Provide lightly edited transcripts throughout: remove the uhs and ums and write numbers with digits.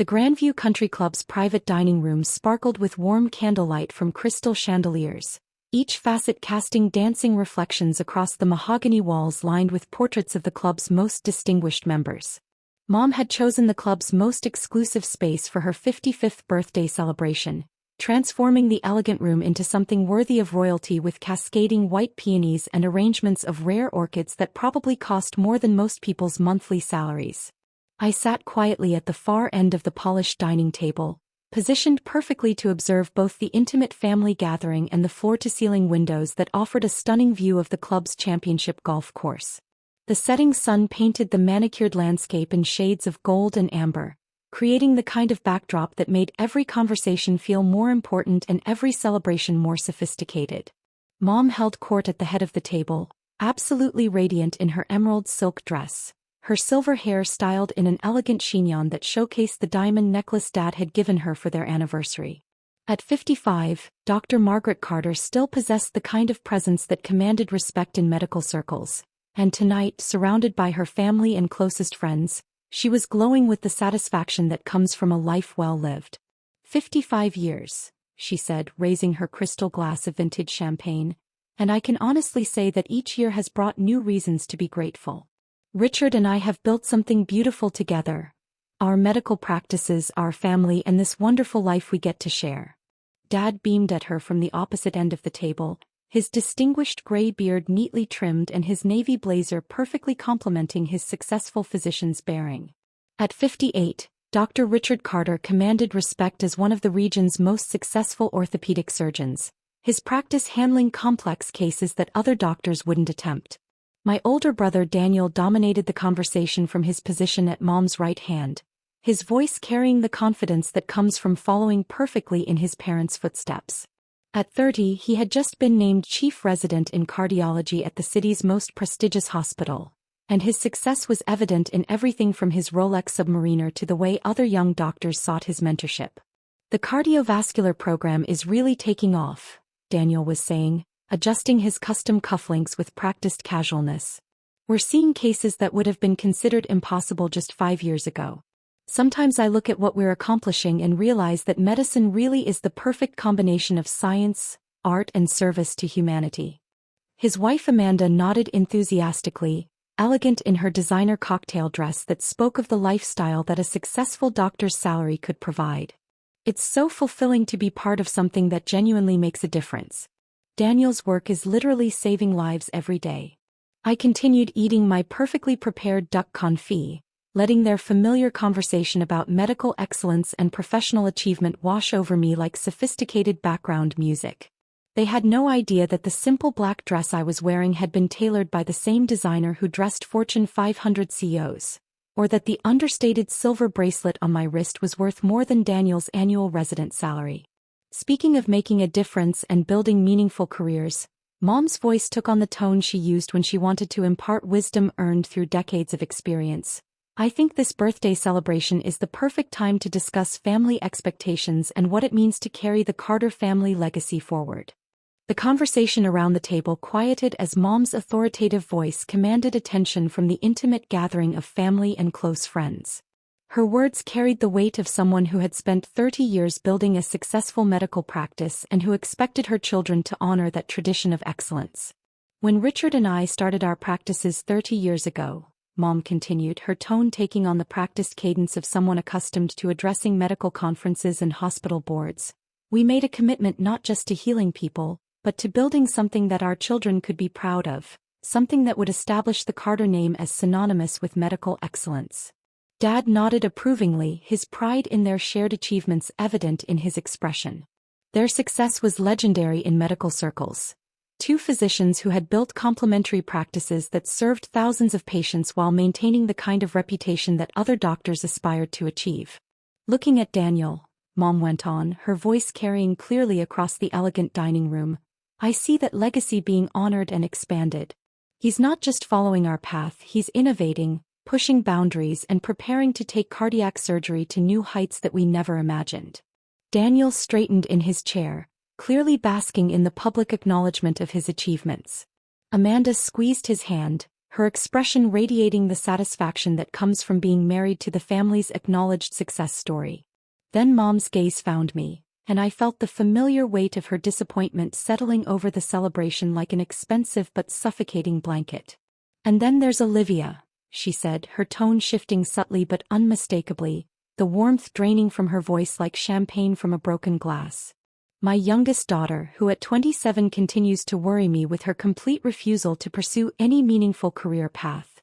The Grandview Country Club's private dining room sparkled with warm candlelight from crystal chandeliers, each facet casting dancing reflections across the mahogany walls lined with portraits of the club's most distinguished members. Mom had chosen the club's most exclusive space for her 55th birthday celebration, transforming the elegant room into something worthy of royalty with cascading white peonies and arrangements of rare orchids that probably cost more than most people's monthly salaries. I sat quietly at the far end of the polished dining table, positioned perfectly to observe both the intimate family gathering and the floor-to-ceiling windows that offered a stunning view of the club's championship golf course. The setting sun painted the manicured landscape in shades of gold and amber, creating the kind of backdrop that made every conversation feel more important and every celebration more sophisticated. Mom held court at the head of the table, absolutely radiant in her emerald silk dress, her silver hair styled in an elegant chignon that showcased the diamond necklace Dad had given her for their anniversary. At 55, Dr. Margaret Carter still possessed the kind of presence that commanded respect in medical circles, and tonight, surrounded by her family and closest friends, she was glowing with the satisfaction that comes from a life well lived. 55 years, she said, raising her crystal glass of vintage champagne, and I can honestly say that each year has brought new reasons to be grateful. Richard and I have built something beautiful together. Our medical practices, our family, and this wonderful life we get to share. Dad beamed at her from the opposite end of the table, his distinguished gray beard neatly trimmed and his navy blazer perfectly complementing his successful physician's bearing. At 58, Dr. Richard Carter commanded respect as one of the region's most successful orthopedic surgeons, his practice handling complex cases that other doctors wouldn't attempt. My older brother Daniel dominated the conversation from his position at Mom's right hand, his voice carrying the confidence that comes from following perfectly in his parents' footsteps. At 30, he had just been named chief resident in cardiology at the city's most prestigious hospital, and his success was evident in everything from his Rolex Submariner to the way other young doctors sought his mentorship. The cardiovascular program is really taking off, Daniel was saying, adjusting his custom cufflinks with practiced casualness. We're seeing cases that would have been considered impossible just 5 years ago. Sometimes I look at what we're accomplishing and realize that medicine really is the perfect combination of science, art, and service to humanity. His wife Amanda nodded enthusiastically, elegant in her designer cocktail dress that spoke of the lifestyle that a successful doctor's salary could provide. It's so fulfilling to be part of something that genuinely makes a difference. Daniel's work is literally saving lives every day. I continued eating my perfectly prepared duck confit, letting their familiar conversation about medical excellence and professional achievement wash over me like sophisticated background music. They had no idea that the simple black dress I was wearing had been tailored by the same designer who dressed Fortune 500 CEOs, or that the understated silver bracelet on my wrist was worth more than Daniel's annual resident salary. Speaking of making a difference and building meaningful careers, Mom's voice took on the tone she used when she wanted to impart wisdom earned through decades of experience. I think this birthday celebration is the perfect time to discuss family expectations and what it means to carry the Carter family legacy forward. The conversation around the table quieted as Mom's authoritative voice commanded attention from the intimate gathering of family and close friends. Her words carried the weight of someone who had spent 30 years building a successful medical practice and who expected her children to honor that tradition of excellence. When Richard and I started our practices 30 years ago, Mom continued, her tone taking on the practiced cadence of someone accustomed to addressing medical conferences and hospital boards, we made a commitment not just to healing people, but to building something that our children could be proud of, something that would establish the Carter name as synonymous with medical excellence. Dad nodded approvingly, his pride in their shared achievements evident in his expression. Their success was legendary in medical circles. Two physicians who had built complementary practices that served thousands of patients while maintaining the kind of reputation that other doctors aspired to achieve. Looking at Daniel, Mom went on, her voice carrying clearly across the elegant dining room, I see that legacy being honored and expanded. He's not just following our path, he's innovating, pushing boundaries and preparing to take cardiac surgery to new heights that we never imagined. Daniel straightened in his chair, clearly basking in the public acknowledgement of his achievements. Amanda squeezed his hand, her expression radiating the satisfaction that comes from being married to the family's acknowledged success story. Then Mom's gaze found me, and I felt the familiar weight of her disappointment settling over the celebration like an expensive but suffocating blanket. "And then there's Olivia," she said, her tone shifting subtly but unmistakably, the warmth draining from her voice like champagne from a broken glass. "My youngest daughter, who at 27 continues to worry me with her complete refusal to pursue any meaningful career path."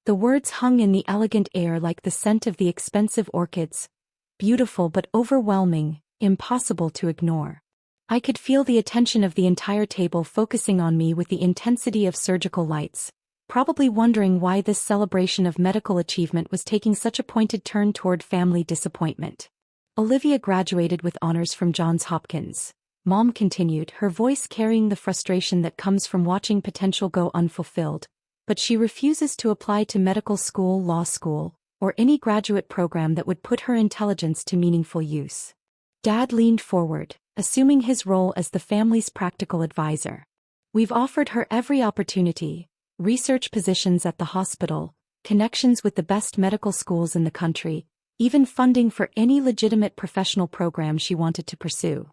The words hung in the elegant air like the scent of the expensive orchids, beautiful but overwhelming, impossible to ignore. I could feel the attention of the entire table focusing on me with the intensity of surgical lights, probably wondering why this celebration of medical achievement was taking such a pointed turn toward family disappointment. "Olivia graduated with honors from Johns Hopkins," Mom continued, her voice carrying the frustration that comes from watching potential go unfulfilled, "but she refuses to apply to medical school, law school, or any graduate program that would put her intelligence to meaningful use." Dad leaned forward, assuming his role as the family's practical advisor. "We've offered her every opportunity: research positions at the hospital, connections with the best medical schools in the country, even funding for any legitimate professional program she wanted to pursue.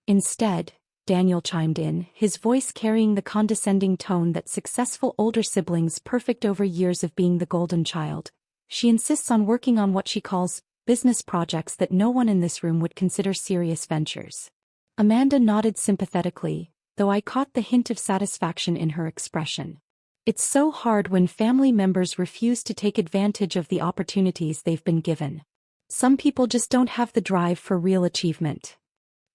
Instead," Daniel chimed in, his voice carrying the condescending tone that successful older siblings perfect over years of being the golden child, "she insists on working on what she calls business projects that no one in this room would consider serious ventures." Amanda nodded sympathetically, though I caught the hint of satisfaction in her expression. It's so hard when family members refuse to take advantage of the opportunities they've been given. Some people just don't have the drive for real achievement.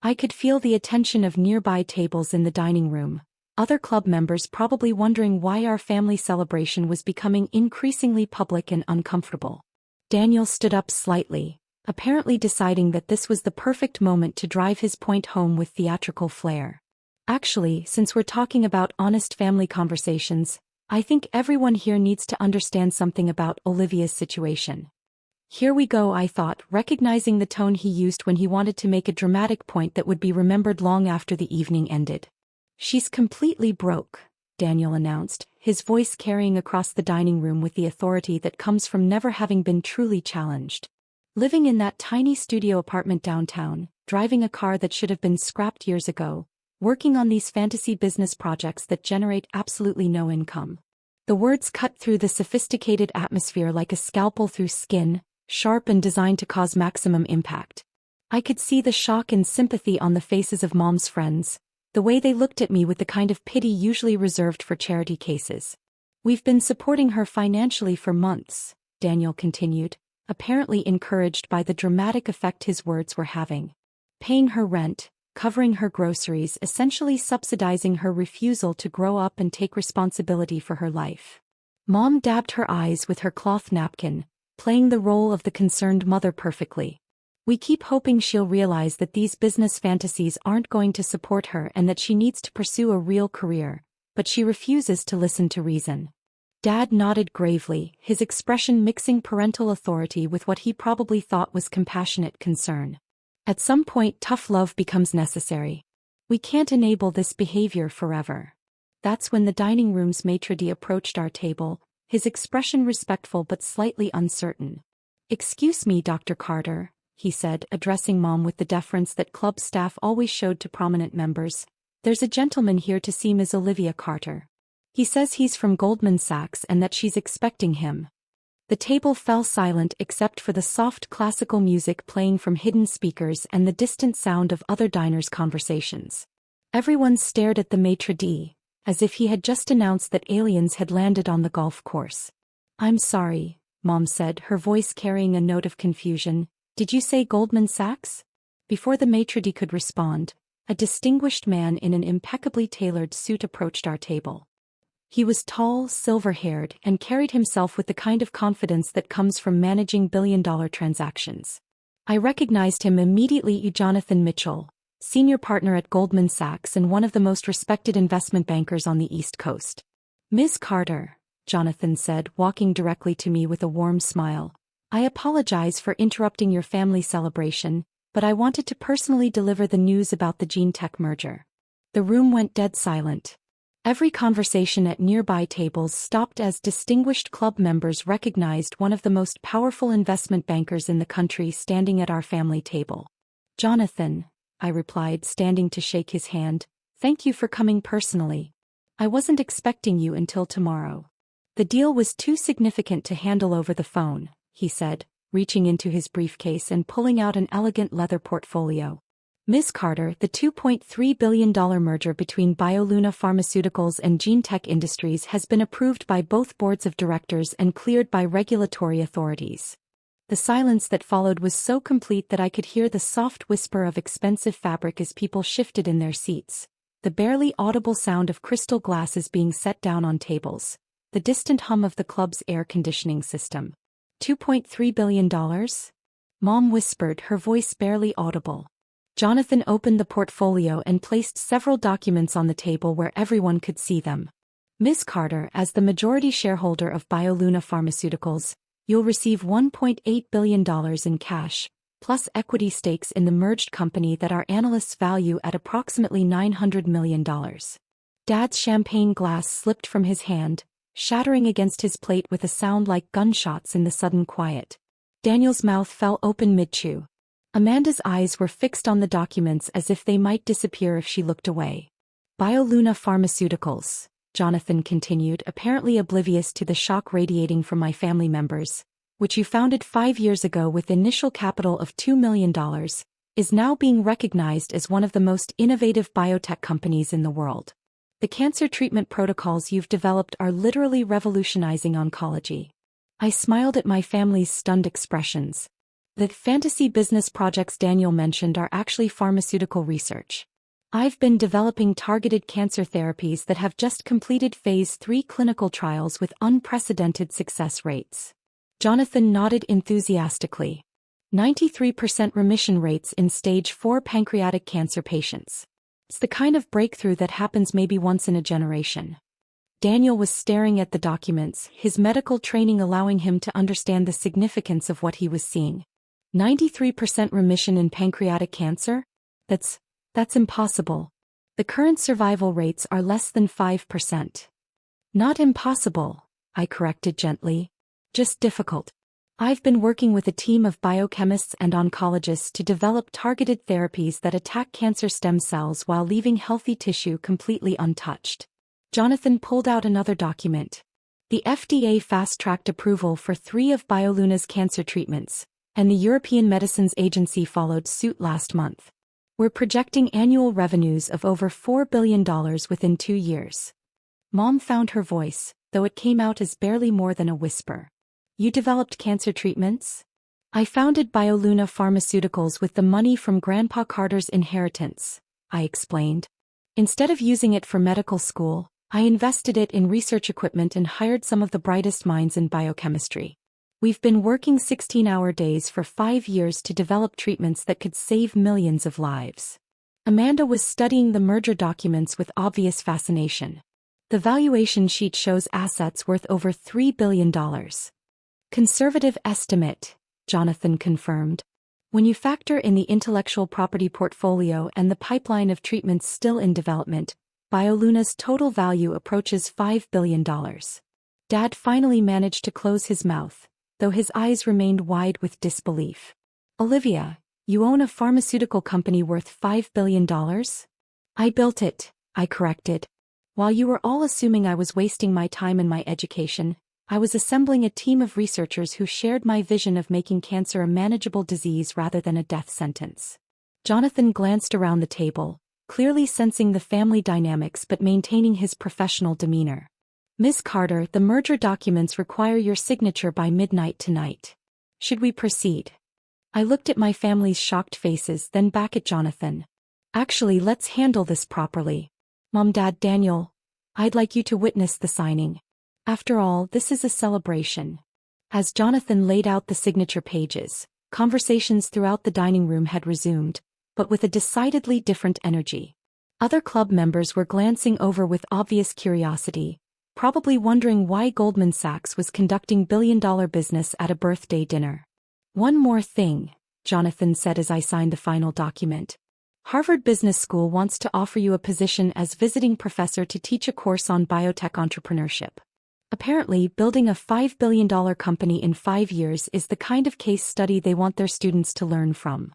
I could feel the attention of nearby tables in the dining room, other club members probably wondering why our family celebration was becoming increasingly public and uncomfortable. Daniel stood up slightly, apparently deciding that this was the perfect moment to drive his point home with theatrical flair. "Actually, since we're talking about honest family conversations, I think everyone here needs to understand something about Olivia's situation." "Here we go," I thought, recognizing the tone he used when he wanted to make a dramatic point that would be remembered long after the evening ended. "She's completely broke," Daniel announced, his voice carrying across the dining room with the authority that comes from never having been truly challenged. "Living in that tiny studio apartment downtown, driving a car that should have been scrapped years ago, working on these fantasy business projects that generate absolutely no income." The words cut through the sophisticated atmosphere like a scalpel through skin, sharp and designed to cause maximum impact. I could see the shock and sympathy on the faces of Mom's friends, the way they looked at me with the kind of pity usually reserved for charity cases. "We've been supporting her financially for months," Daniel continued, apparently encouraged by the dramatic effect his words were having. "Paying her rent, covering her groceries, essentially subsidizing her refusal to grow up and take responsibility for her life." Mom dabbed her eyes with her cloth napkin, playing the role of the concerned mother perfectly. "We keep hoping she'll realize that these business fantasies aren't going to support her and that she needs to pursue a real career, but she refuses to listen to reason." Dad nodded gravely, his expression mixing parental authority with what he probably thought was compassionate concern. "At some point, tough love becomes necessary. We can't enable this behavior forever." That's when the dining room's maitre d' approached our table, his expression respectful but slightly uncertain. "Excuse me, Dr. Carter," he said, addressing Mom with the deference that club staff always showed to prominent members. "There's a gentleman here to see Ms. Olivia Carter. He says he's from Goldman Sachs and that she's expecting him." The table fell silent except for the soft classical music playing from hidden speakers and the distant sound of other diners' conversations. Everyone stared at the maitre d', as if he had just announced that aliens had landed on the golf course. "I'm sorry," Mom said, her voice carrying a note of confusion. "Did you say Goldman Sachs?" Before the maitre d' could respond, a distinguished man in an impeccably tailored suit approached our table. He was tall, silver-haired, and carried himself with the kind of confidence that comes from managing billion-dollar transactions. I recognized him immediately. Jonathan Mitchell, senior partner at Goldman Sachs and one of the most respected investment bankers on the East Coast. "Ms. Carter," Jonathan said, walking directly to me with a warm smile, "I apologize for interrupting your family celebration, but I wanted to personally deliver the news about the gene tech merger." The room went dead silent. Every conversation at nearby tables stopped as distinguished club members recognized one of the most powerful investment bankers in the country standing at our family table. "Jonathan," I replied, standing to shake his hand, "thank you for coming personally. I wasn't expecting you until tomorrow." "The deal was too significant to handle over the phone," he said, reaching into his briefcase and pulling out an elegant leather portfolio. "Ms. Carter, the $2.3 billion merger between BioLuna Pharmaceuticals and GeneTech Industries has been approved by both boards of directors and cleared by regulatory authorities." The silence that followed was so complete that I could hear the soft whisper of expensive fabric as people shifted in their seats, the barely audible sound of crystal glasses being set down on tables, the distant hum of the club's air conditioning system. $2.3 billion? Mom whispered, her voice barely audible. Jonathan opened the portfolio and placed several documents on the table where everyone could see them. "Ms. Carter, as the majority shareholder of BioLuna Pharmaceuticals, you'll receive $1.8 billion in cash, plus equity stakes in the merged company that our analysts value at approximately $900 million. Dad's champagne glass slipped from his hand, shattering against his plate with a sound like gunshots in the sudden quiet. Daniel's mouth fell open mid-chew. Amanda's eyes were fixed on the documents as if they might disappear if she looked away. "BioLuna Pharmaceuticals," Jonathan continued, apparently oblivious to the shock radiating from my family members, "which you founded 5 years ago with initial capital of $2 million, is now being recognized as one of the most innovative biotech companies in the world. The cancer treatment protocols you've developed are literally revolutionizing oncology." I smiled at my family's stunned expressions. The fantasy business projects Daniel mentioned are actually pharmaceutical research. I've been developing targeted cancer therapies that have just completed phase 3 clinical trials with unprecedented success rates. Jonathan nodded enthusiastically. 93% remission rates in stage 4 pancreatic cancer patients. It's the kind of breakthrough that happens maybe once in a generation. Daniel was staring at the documents, his medical training allowing him to understand the significance of what he was seeing. 93% remission in pancreatic cancer? That's impossible. The current survival rates are less than 5%. Not impossible, I corrected gently. Just difficult. I've been working with a team of biochemists and oncologists to develop targeted therapies that attack cancer stem cells while leaving healthy tissue completely untouched. Jonathan pulled out another document. The FDA fast-tracked approval for 3 of BioLuna's cancer treatments, and the European Medicines Agency followed suit last month. We're projecting annual revenues of over $4 billion within 2 years. Mom found her voice, though it came out as barely more than a whisper. "You developed cancer treatments?" "I founded BioLuna Pharmaceuticals with the money from Grandpa Carter's inheritance," I explained. "Instead of using it for medical school, I invested it in research equipment and hired some of the brightest minds in biochemistry. We've been working 16-hour days for 5 years to develop treatments that could save millions of lives." Amanda was studying the merger documents with obvious fascination. "The valuation sheet shows assets worth over $3 billion. Conservative estimate," Jonathan confirmed. "When you factor in the intellectual property portfolio and the pipeline of treatments still in development, BioLuna's total value approaches $5 billion. Dad finally managed to close his mouth, though his eyes remained wide with disbelief. "Olivia, you own a pharmaceutical company worth $5 billion? "I built it," I corrected. "While you were all assuming I was wasting my time and my education, I was assembling a team of researchers who shared my vision of making cancer a manageable disease rather than a death sentence." Jonathan glanced around the table, clearly sensing the family dynamics but maintaining his professional demeanor. "Ms. Carter, the merger documents require your signature by midnight tonight. Should we proceed?" I looked at my family's shocked faces, then back at Jonathan. "Actually, let's handle this properly. Mom, Dad, Daniel, I'd like you to witness the signing. After all, this is a celebration." As Jonathan laid out the signature pages, conversations throughout the dining room had resumed, but with a decidedly different energy. Other club members were glancing over with obvious curiosity, probably wondering why Goldman Sachs was conducting billion-dollar business at a birthday dinner. "One more thing," Jonathan said as I signed the final document. Harvard Business School wants to offer you a position as visiting professor to teach a course on biotech entrepreneurship. Apparently, building a $5 billion company in 5 years is the kind of case study they want their students to learn from.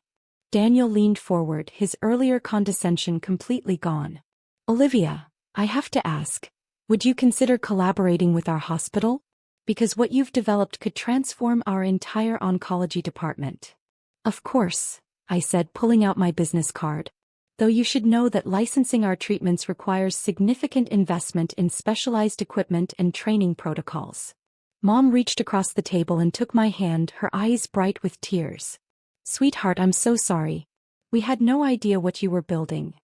Daniel leaned forward, his earlier condescension completely gone. Olivia, I have to ask, would you consider collaborating with our hospital? Because what you've developed could transform our entire oncology department. Of course, I said, pulling out my business card. Though you should know that licensing our treatments requires significant investment in specialized equipment and training protocols. Mom reached across the table and took my hand, her eyes bright with tears. Sweetheart, I'm so sorry. We had no idea what you were building.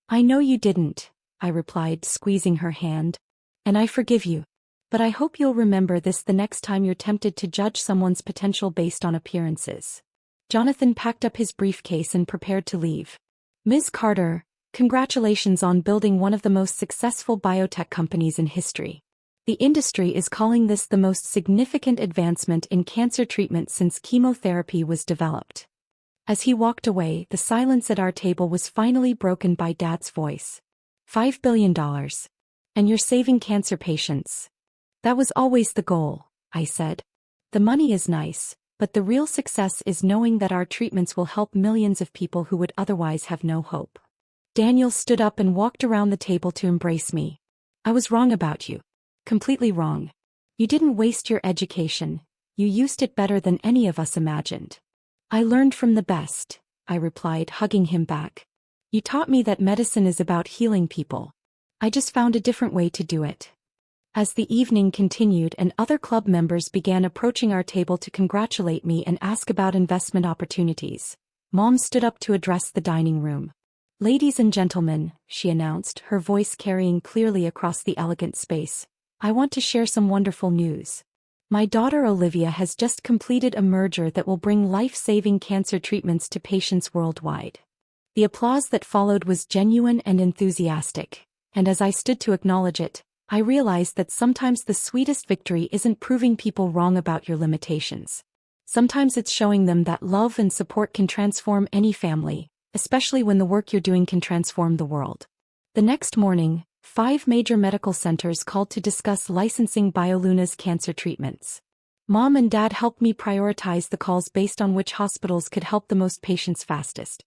I know you didn't, I replied, squeezing her hand. And I forgive you. But I hope you'll remember this the next time you're tempted to judge someone's potential based on appearances. Jonathan packed up his briefcase and prepared to leave. Ms. Carter, congratulations on building one of the most successful biotech companies in history. The industry is calling this the most significant advancement in cancer treatment since chemotherapy was developed. As he walked away, the silence at our table was finally broken by Dad's voice. $5 billion. And you're saving cancer patients. That was always the goal, I said. The money is nice, but the real success is knowing that our treatments will help millions of people who would otherwise have no hope. Daniel stood up and walked around the table to embrace me. I was wrong about you. Completely wrong. You didn't waste your education, you used it better than any of us imagined. I learned from the best, I replied, hugging him back. You taught me that medicine is about healing people. I just found a different way to do it. As the evening continued and other club members began approaching our table to congratulate me and ask about investment opportunities, Mom stood up to address the dining room. Ladies and gentlemen, she announced, her voice carrying clearly across the elegant space, I want to share some wonderful news. My daughter Olivia has just completed a merger that will bring life-saving cancer treatments to patients worldwide. The applause that followed was genuine and enthusiastic, and as I stood to acknowledge it, I realized that sometimes the sweetest victory isn't proving people wrong about your limitations. Sometimes it's showing them that love and support can transform any family, especially when the work you're doing can transform the world. The next morning, 5 major medical centers called to discuss licensing BioLuna's cancer treatments. Mom and Dad helped me prioritize the calls based on which hospitals could help the most patients fastest.